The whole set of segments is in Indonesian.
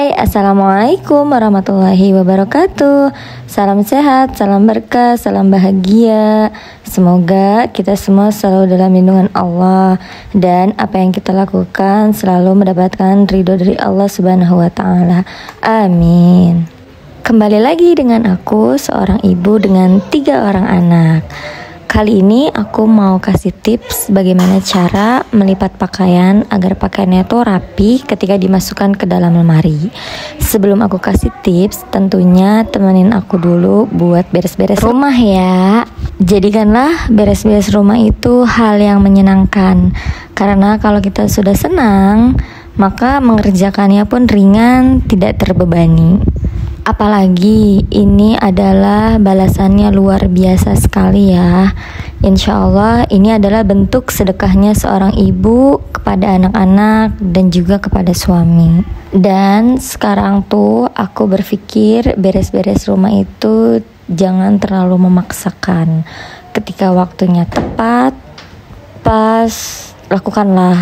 Hai, Assalamualaikum warahmatullahi wabarakatuh. Salam sehat, salam berkah, salam bahagia. Semoga kita semua selalu dalam lindungan Allah, dan apa yang kita lakukan selalu mendapatkan ridho dari Allah Subhanahu wa Ta'ala. Amin. Kembali lagi dengan aku, seorang ibu dengan 3 orang anak. Kali ini aku mau kasih tips bagaimana cara melipat pakaian agar pakaiannya tuh rapi ketika dimasukkan ke dalam lemari. Sebelum aku kasih tips, tentunya temenin aku dulu buat beres-beres rumah ya. Jadikanlah beres-beres rumah itu hal yang menyenangkan, karena kalau kita sudah senang, maka mengerjakannya pun ringan, tidak terbebani. Apalagi ini adalah balasannya luar biasa sekali ya. Insya Allah ini adalah bentuk sedekahnya seorang ibu kepada anak-anak dan juga kepada suami. Dan sekarang tuh aku berpikir beres-beres rumah itu jangan terlalu memaksakan. Ketika waktunya tepat, pas, lakukanlah.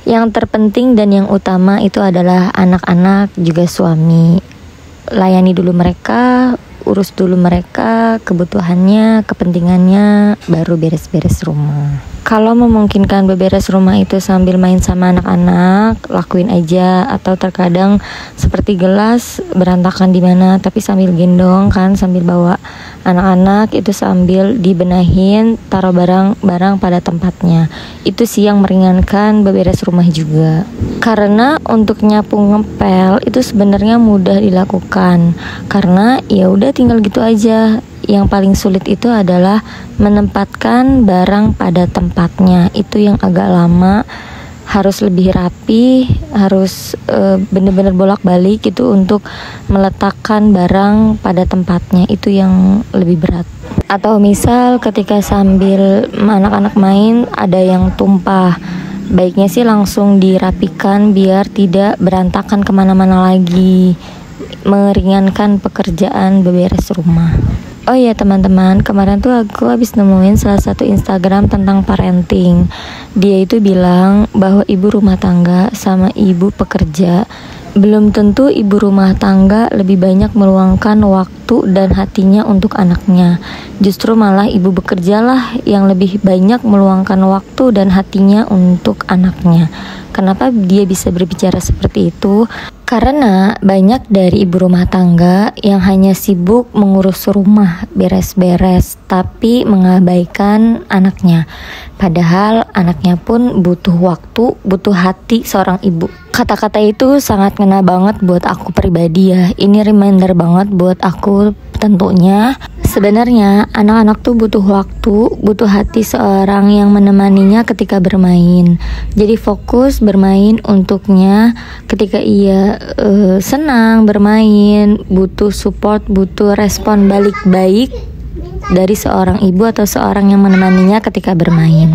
Yang terpenting dan yang utama itu adalah anak-anak juga suami. Layani dulu mereka, urus dulu mereka, kebutuhannya, kepentingannya, baru beres-beres rumah. Kalau memungkinkan beberes rumah itu sambil main sama anak-anak, lakuin aja. Atau terkadang seperti gelas berantakan di mana, tapi sambil gendong kan, sambil bawa anak-anak itu sambil dibenahin, taruh barang-barang pada tempatnya. Itu sih yang meringankan beberes rumah juga. Karena untuk nyapu ngepel itu sebenarnya mudah dilakukan, karena ya udah tinggal gitu aja. Yang paling sulit itu adalah menempatkan barang pada tempatnya. Itu yang agak lama, harus lebih rapi, harus bener-bener bolak-balik gitu untuk meletakkan barang pada tempatnya. Itu yang lebih berat. Atau misal ketika sambil anak-anak main ada yang tumpah, baiknya sih langsung dirapikan biar tidak berantakan kemana-mana lagi, meringankan pekerjaan beberes rumah. Oh iya teman-teman, kemarin tuh aku habis nemuin salah satu Instagram tentang parenting. Dia itu bilang bahwa ibu rumah tangga sama ibu pekerja belum tentu ibu rumah tangga lebih banyak meluangkan waktu dan hatinya untuk anaknya. Justru malah ibu bekerjalah yang lebih banyak meluangkan waktu dan hatinya untuk anaknya. Kenapa dia bisa berbicara seperti itu? Karena banyak dari ibu rumah tangga yang hanya sibuk mengurus rumah, beres-beres, tapi mengabaikan anaknya. Padahal anaknya pun butuh waktu, butuh hati seorang ibu. Kata-kata itu sangat ngena banget buat aku pribadi ya. Ini reminder banget buat aku tentunya. Sebenarnya anak-anak tuh butuh waktu, butuh hati seorang yang menemaninya ketika bermain. Jadi fokus bermain untuknya. Ketika ia senang bermain, butuh support, butuh respon balik baik dari seorang ibu atau seorang yang menemaninya ketika bermain.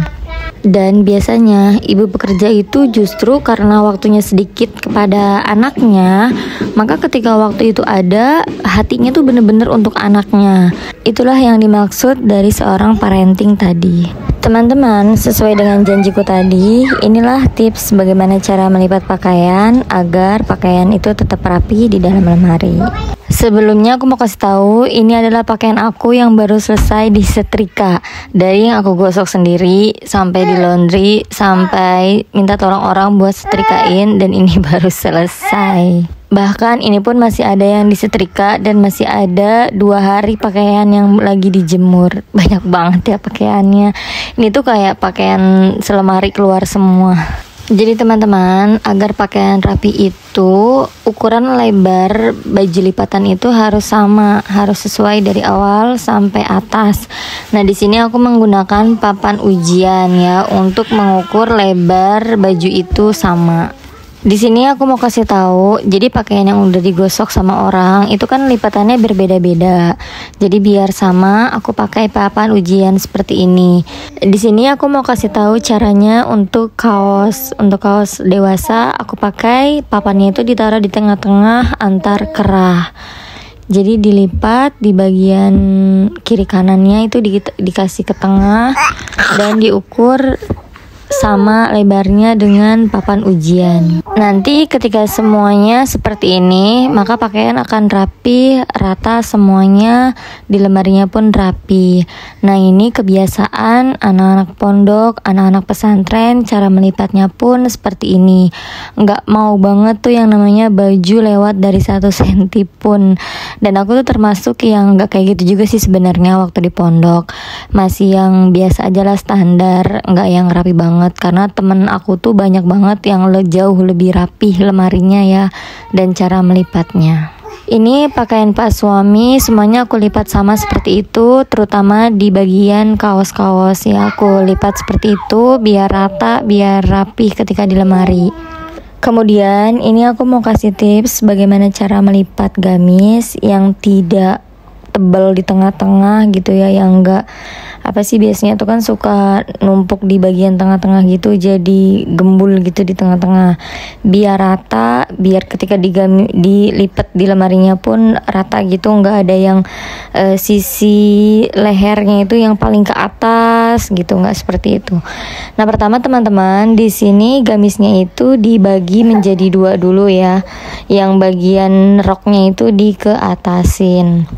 Dan biasanya ibu bekerja itu justru karena waktunya sedikit kepada anaknya, maka ketika waktu itu ada, hatinya tuh bener-bener untuk anaknya. Itulah yang dimaksud dari seorang parenting tadi. Teman-teman, sesuai dengan janjiku tadi, inilah tips bagaimana cara melipat pakaian agar pakaian itu tetap rapi di dalam lemari. Sebelumnya aku mau kasih tahu, ini adalah pakaian aku yang baru selesai disetrika. Dari yang aku gosok sendiri, sampai di laundry, sampai minta tolong orang buat setrikain, dan ini baru selesai. Bahkan ini pun masih ada yang disetrika dan masih ada 2 hari pakaian yang lagi dijemur. Banyak banget ya pakaiannya. Ini tuh kayak pakaian selemari keluar semua. Jadi teman-teman, agar pakaian rapi itu ukuran lebar baju lipatan itu harus sama, harus sesuai dari awal sampai atas. Nah, di sini aku menggunakan papan ujian ya untuk mengukur lebar baju itu sama. Di sini aku mau kasih tahu, jadi pakaian yang udah digosok sama orang itu kan lipatannya berbeda-beda. Jadi biar sama, aku pakai papan ujian seperti ini. Di sini aku mau kasih tahu caranya untuk kaos. Untuk kaos dewasa, aku pakai papannya itu ditaruh di tengah-tengah antar kerah. Jadi dilipat di bagian kiri kanannya itu dikasih ke tengah dan diukur sama lebarnya dengan papan ujian. Nanti ketika semuanya seperti ini, maka pakaian akan rapi, rata semuanya, di lemarinya pun rapi. Nah, ini kebiasaan anak-anak pondok, anak-anak pesantren, cara melipatnya pun seperti ini. Nggak mau banget tuh yang namanya baju lewat dari 1 senti pun. Dan aku tuh termasuk yang nggak kayak gitu juga sih sebenarnya waktu di pondok. Masih yang biasa aja lah, standar, nggak yang rapi banget. Karena temen aku tuh banyak banget yang jauh lebih rapih lemarinya ya, dan cara melipatnya. Ini pakaian pak suami, semuanya aku lipat sama seperti itu, terutama di bagian kaos-kaos ya, aku lipat seperti itu biar rata, biar rapih ketika di lemari. Kemudian ini aku mau kasih tips bagaimana cara melipat gamis yang tidak tebal di tengah-tengah gitu ya, yang enggak apa sih, biasanya tuh kan suka numpuk di bagian tengah-tengah gitu, jadi gembul gitu di tengah-tengah. Biar rata, biar ketika dilipat di lemarinya pun rata gitu, nggak ada yang sisi lehernya itu yang paling ke atas gitu, nggak seperti itu. Nah, pertama teman-teman, di sini gamisnya itu dibagi menjadi 2 dulu ya. Yang bagian roknya itu dikeatasin.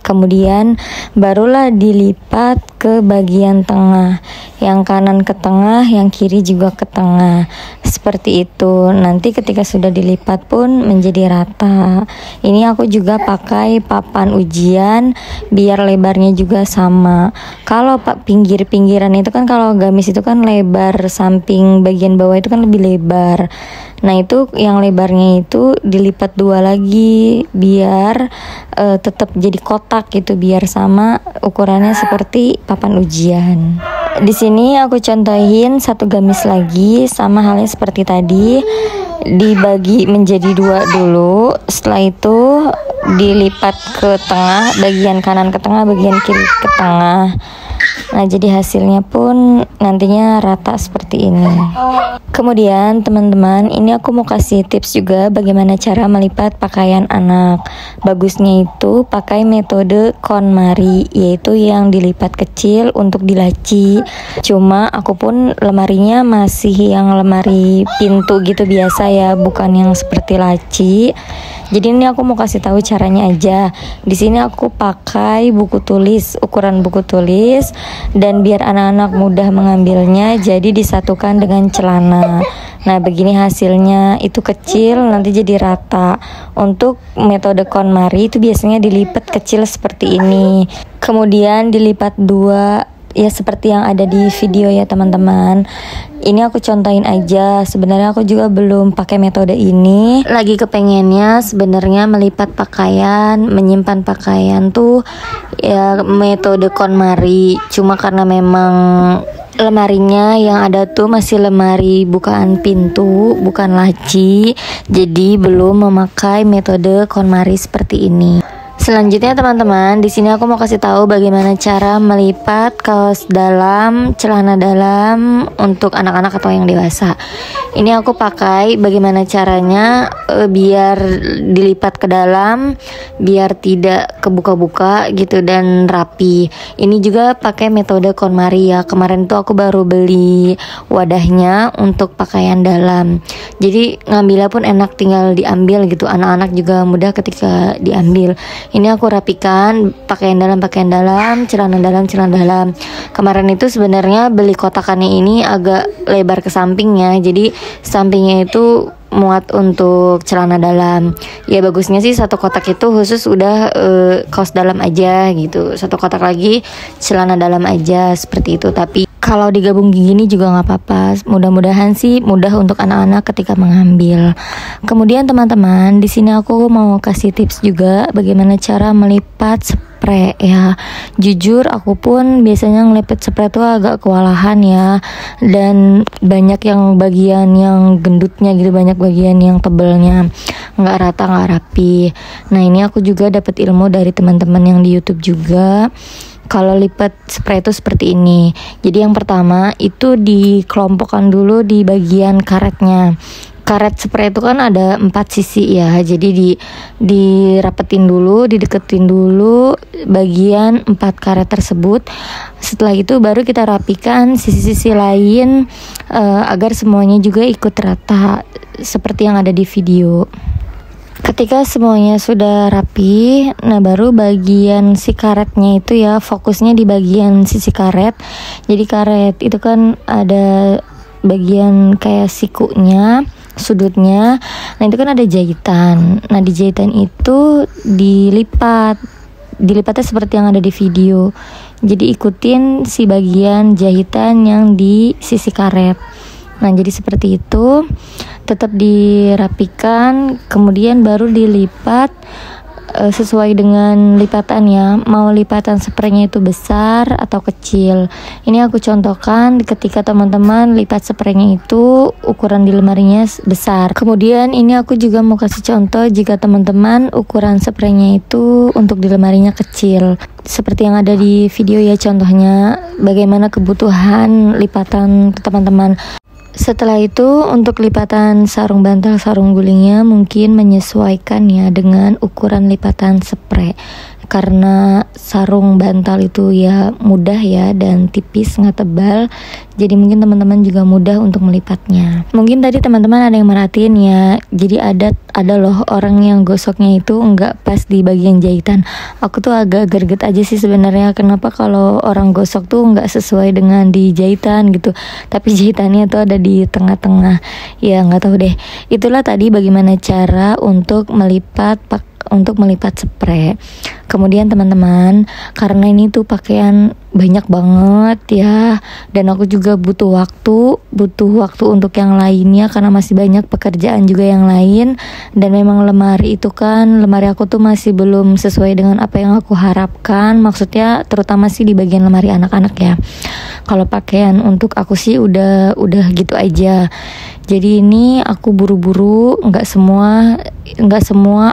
Kemudian barulah dilipat ke bagian tengah, yang kanan ke tengah, yang kiri juga ke tengah, seperti itu. Nanti ketika sudah dilipat pun menjadi rata. Ini aku juga pakai papan ujian biar lebarnya juga sama. Kalau pinggir-pinggiran itu kan, kalau gamis itu kan lebar, samping bagian bawah itu kan lebih lebar. Nah, itu yang lebarnya itu dilipat 2 lagi biar tetap jadi kotak gitu, biar sama ukurannya seperti papan ujian. Di sini aku contohin 1 gamis lagi, sama halnya seperti tadi, dibagi menjadi 2 dulu. Setelah itu dilipat ke tengah, bagian kanan ke tengah, bagian kiri ke tengah. Nah, jadi hasilnya pun nantinya rata seperti ini. Kemudian teman-teman, ini aku mau kasih tips juga bagaimana cara melipat pakaian anak. Bagusnya itu pakai metode KonMari, yaitu yang dilipat kecil untuk dilaci. Cuma aku pun lemarinya masih yang lemari pintu gitu biasa ya, bukan yang seperti laci. Jadi ini aku mau kasih tahu caranya aja. Di sini aku pakai buku tulis, ukuran buku tulis, dan biar anak-anak mudah mengambilnya, jadi disatukan dengan celana. Nah, begini hasilnya, itu kecil nanti jadi rata. Untuk metode KonMari itu biasanya dilipat kecil seperti ini, kemudian dilipat 2 ya, seperti yang ada di video ya teman-teman. Ini aku contohin aja. Sebenarnya aku juga belum pakai metode ini. Lagi kepengennya sebenarnya melipat pakaian, menyimpan pakaian tuh ya metode KonMari. Cuma karena memang lemarinya yang ada tuh masih lemari bukaan pintu, bukan laci, jadi belum memakai metode KonMari seperti ini. Selanjutnya teman-teman, di sini aku mau kasih tahu bagaimana cara melipat kaos dalam, celana dalam untuk anak-anak atau yang dewasa. Ini aku pakai bagaimana caranya biar dilipat ke dalam, biar tidak kebuka-buka gitu dan rapi. Ini juga pakai metode KonMari ya. Kemarin tuh aku baru beli wadahnya untuk pakaian dalam. Jadi ngambilnya pun enak, tinggal diambil gitu. Anak-anak juga mudah ketika diambil. Ini aku rapikan pakaian dalam, celana dalam. Kemarin itu sebenarnya beli kotakannya ini agak lebar ke sampingnya, jadi sampingnya itu muat untuk celana dalam. Ya bagusnya sih 1 kotak itu khusus udah kaos dalam aja gitu, 1 kotak lagi celana dalam aja seperti itu. Tapi kalau digabung gini juga nggak apa-apa. Mudah-mudahan sih mudah untuk anak-anak ketika mengambil. Kemudian teman-teman, di sini aku mau kasih tips juga bagaimana cara melipat spray ya. Jujur aku pun biasanya ngelipet spray tuh agak kewalahan ya, dan banyak yang bagian yang gendutnya gitu, banyak bagian yang tebelnya, nggak rata, nggak rapi. Nah, ini aku juga dapat ilmu dari teman-teman yang di YouTube juga. Kalau lipat spray itu seperti ini. Jadi yang pertama itu dikelompokkan dulu di bagian karetnya. karet spray itu kan ada 4 sisi ya, jadi dirapetin dulu, dideketin dulu bagian 4 karet tersebut. Setelah itu baru kita rapikan sisi-sisi lain agar semuanya juga ikut rata seperti yang ada di video. Ketika semuanya sudah rapi, nah baru bagian si karetnya itu ya, fokusnya di bagian sisi karet. Jadi karet itu kan ada bagian kayak sikunya, sudutnya. Nah itu kan ada jahitan. Nah di jahitan itu dilipatnya seperti yang ada di video. Jadi ikutin si bagian jahitan yang di sisi karet. Nah jadi seperti itu, tetap dirapikan, kemudian baru dilipat sesuai dengan lipatannya, mau lipatan spraynya itu besar atau kecil. Ini aku contohkan ketika teman-teman lipat spraynya itu ukuran di lemarinya besar. Kemudian ini aku juga mau kasih contoh jika teman-teman ukuran spraynya itu untuk di lemarinya kecil. Seperti yang ada di video ya, contohnya bagaimana kebutuhan lipatan teman-teman. Setelah itu untuk lipatan sarung bantal, sarung gulingnya mungkin menyesuaikan ya dengan ukuran lipatan spray. Karena sarung bantal itu ya mudah ya dan tipis, nggak tebal, jadi mungkin teman-teman juga mudah untuk melipatnya. Mungkin tadi teman-teman ada yang merhatiin ya, jadi ada loh orang yang gosoknya itu nggak pas di bagian jahitan. Aku tuh agak greget aja sih sebenarnya, kenapa kalau orang gosok tuh nggak sesuai dengan di jahitan gitu, tapi jahitannya tuh ada di tengah-tengah. Ya nggak tahu deh. Itulah tadi bagaimana cara untuk melipat spray. Kemudian teman-teman, karena ini tuh pakaian banyak banget ya, dan aku juga butuh waktu untuk yang lainnya karena masih banyak pekerjaan juga yang lain. Dan memang lemari aku tuh masih belum sesuai dengan apa yang aku harapkan, maksudnya terutama sih di bagian lemari anak-anak ya. Kalau pakaian untuk aku sih udah gitu aja. Jadi ini aku buru-buru, nggak semua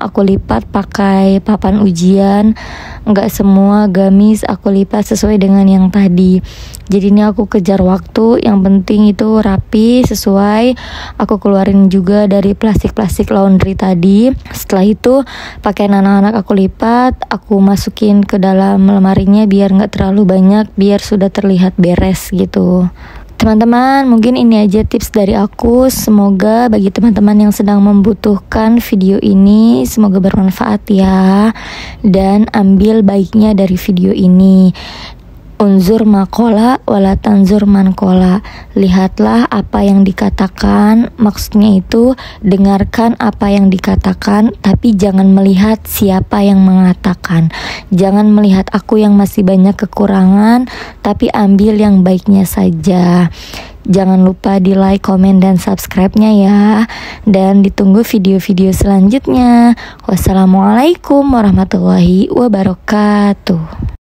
aku lipat pakai papan ujian, nggak semua gamis aku lipat sesuai dengan yang tadi. Jadi ini aku kejar waktu, yang penting itu rapi, sesuai. Aku keluarin juga dari plastik laundry tadi. Setelah itu pakaian anak-anak aku lipat, aku masukin ke dalam lemarinya biar nggak terlalu banyak, biar sudah terlihat beres gitu. Teman-teman, mungkin ini aja tips dari aku. Semoga bagi teman-teman yang sedang membutuhkan video ini, semoga bermanfaat ya. Dan ambil baiknya dari video ini. Unzur makola wala tanzur mankola. Lihatlah apa yang dikatakan, maksudnya itu dengarkan apa yang dikatakan, tapi jangan melihat siapa yang mengatakan. Jangan melihat aku yang masih banyak kekurangan, tapi ambil yang baiknya saja. Jangan lupa di like, komen, dan subscribe-nya ya. Dan ditunggu video-video selanjutnya. Wassalamualaikum warahmatullahi wabarakatuh.